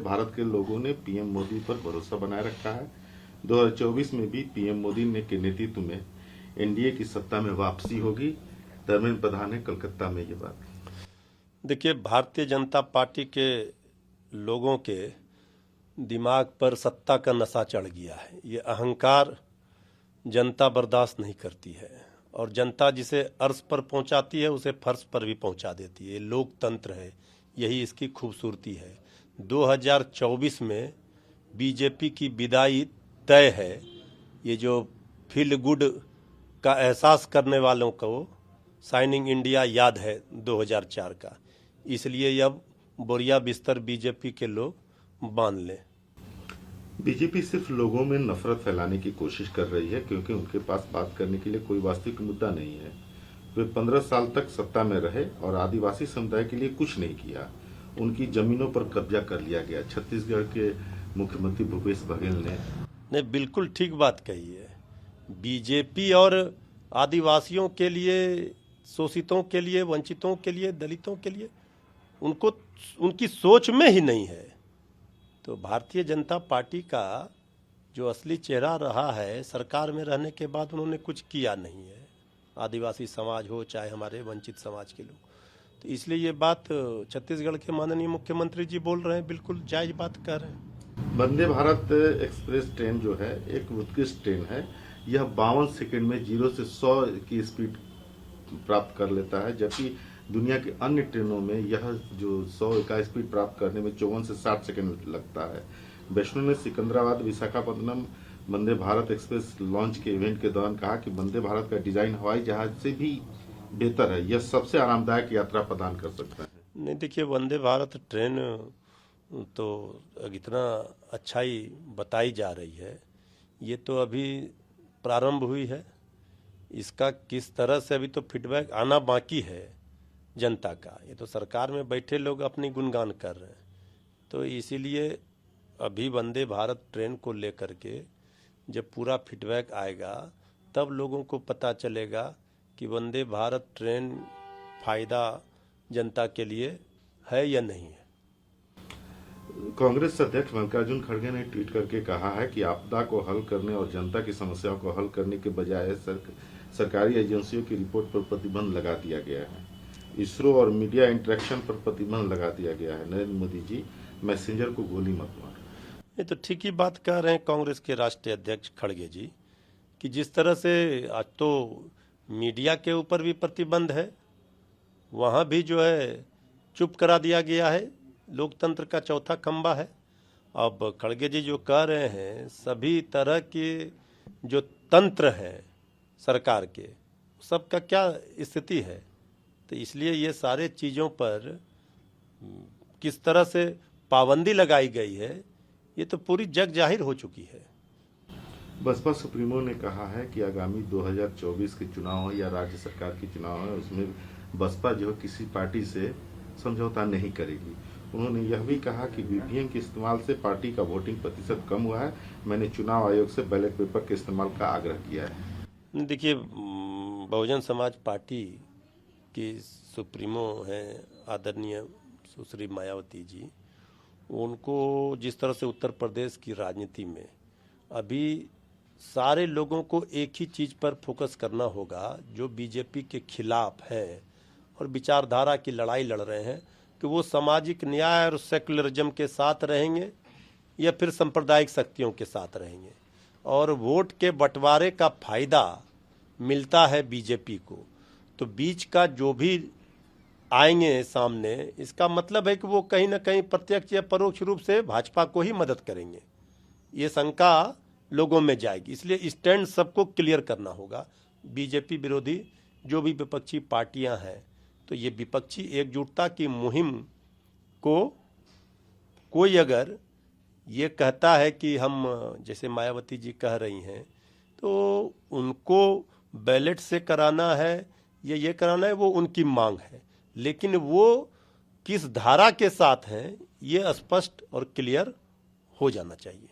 भारत के लोगों ने पीएम मोदी पर भरोसा बनाए रखा है। 2024 में भी पीएम मोदी के नेतृत्व में एनडीए की सत्ता में वापसी होगी। धर्मेंद्र प्रधान ने कलकत्ता में ये बात। देखिए, भारतीय जनता पार्टी के लोगों के दिमाग पर सत्ता का नशा चढ़ गया है। ये अहंकार जनता बर्दाश्त नहीं करती है और जनता जिसे अर्श पर पहुंचाती है उसे फर्श पर भी पहुंचा देती है। ये लोकतंत्र है, यही इसकी खूबसूरती है। 2024 में बीजेपी की विदाई तय है। ये जो फील गुड का एहसास करने वालों को शाइनिंग इंडिया याद है 2004 का, इसलिए अब बोरिया बिस्तर बीजेपी के लोग बांध लें। बीजेपी सिर्फ लोगों में नफरत फैलाने की कोशिश कर रही है क्योंकि उनके पास बात करने के लिए कोई वास्तविक मुद्दा नहीं है। वे 15 साल तक सत्ता में रहे और आदिवासी समुदाय के लिए कुछ नहीं किया। उनकी जमीनों पर कब्जा कर लिया गया। छत्तीसगढ़ के मुख्यमंत्री भूपेश बघेल ने बिल्कुल ठीक बात कही है। बीजेपी और आदिवासियों के लिए, शोषितों के लिए, वंचितों के लिए, दलितों के लिए उनको उनकी सोच में ही नहीं है। तो भारतीय जनता पार्टी का जो असली चेहरा रहा है, सरकार में रहने के बाद उन्होंने कुछ किया नहीं है। आदिवासी समाज हो चाहे हमारे वंचित समाज के लोग, तो इसलिए ये बात छत्तीसगढ़ के माननीय मुख्यमंत्री जी बोल रहे हैं, बिल्कुल जायज बात कह रहे हैं। वंदे भारत एक्सप्रेस ट्रेन जो है एक उत्कृष्ट ट्रेन है। यह 52 सेकंड में 0 से 100 की स्पीड प्राप्त कर लेता है, जबकि दुनिया की अन्य ट्रेनों में यह जो 100 का स्पीड प्राप्त करने में 54 से 60 सेकंड लगता है। वैष्णो ने सिकंदराबाद विशाखापट्टनम वंदे भारत एक्सप्रेस लॉन्च के इवेंट के दौरान कहा कि वंदे भारत का डिजाइन हवाई जहाज से भी बेहतर है। यह सबसे आरामदायक यात्रा प्रदान कर सकता है। नहीं, देखिए, वंदे भारत ट्रेन तो इतना अच्छा ही बताई जा रही है। ये तो अभी प्रारंभ हुई है। इसका किस तरह से अभी तो फीडबैक आना बाकी है जनता का। ये तो सरकार में बैठे लोग अपनी गुणगान कर रहे हैं। तो इसीलिए अभी वंदे भारत ट्रेन को लेकर के जब पूरा फीडबैक आएगा तब लोगों को पता चलेगा कि वंदे भारत ट्रेन फायदा जनता के लिए है या नहीं है। कांग्रेस अध्यक्ष मल्लिकार्जुन खड़गे ने ट्वीट करके कहा है कि आपदा को हल करने और जनता की समस्याओं को हल करने के बजाय सरकारी एजेंसियों की रिपोर्ट पर प्रतिबंध लगा दिया गया है। इसरो और मीडिया इंटरेक्शन पर प्रतिबंध लगा दिया गया है। नरेंद्र मोदी जी, मैसेंजर को गोली मत मार। ये तो ठीक ही बात कह रहे हैं कांग्रेस के राष्ट्रीय अध्यक्ष खड़गे जी कि जिस तरह से आज तो मीडिया के ऊपर भी प्रतिबंध है, वहाँ भी जो है चुप करा दिया गया है। लोकतंत्र का चौथा खंबा है। अब खड़गे जी जो कह रहे हैं, सभी तरह के जो तंत्र हैं सरकार के, सबका क्या स्थिति है। तो इसलिए ये सारे चीज़ों पर किस तरह से पाबंदी लगाई गई है, ये तो पूरी जग जाहिर हो चुकी है। बसपा सुप्रीमो ने कहा है कि आगामी 2024 के चुनाव हो या राज्य सरकार के चुनाव हो, उसमें बसपा जो किसी पार्टी से समझौता नहीं करेगी। उन्होंने यह भी कहा कि वीवीएम के इस्तेमाल से पार्टी का वोटिंग प्रतिशत कम हुआ है। मैंने चुनाव आयोग से बैलेट पेपर के इस्तेमाल का आग्रह किया है। देखिए, बहुजन समाज पार्टी की सुप्रीमो हैं आदरणीय सुश्री मायावती जी, उनको जिस तरह से उत्तर प्रदेश की राजनीति में अभी सारे लोगों को एक ही चीज़ पर फोकस करना होगा, जो बीजेपी के खिलाफ है और विचारधारा की लड़ाई लड़ रहे हैं, कि वो सामाजिक न्याय और सेकुलरिज्म के साथ रहेंगे या फिर सांप्रदायिक शक्तियों के साथ रहेंगे। और वोट के बंटवारे का फायदा मिलता है बीजेपी को, तो बीच का जो भी आएंगे सामने, इसका मतलब है कि वो कहीं ना कहीं प्रत्यक्ष या परोक्ष रूप से भाजपा को ही मदद करेंगे। ये शंका लोगों में जाएगी। इसलिए स्टैंड सबको क्लियर करना होगा। बीजेपी विरोधी जो भी विपक्षी पार्टियां हैं, तो ये विपक्षी एकजुटता की मुहिम को कोई अगर ये कहता है कि हम, जैसे मायावती जी कह रही हैं, तो उनको बैलेट से कराना है या ये कराना है, वो उनकी मांग है। लेकिन वो किस धारा के साथ हैं, ये स्पष्ट और क्लियर हो जाना चाहिए।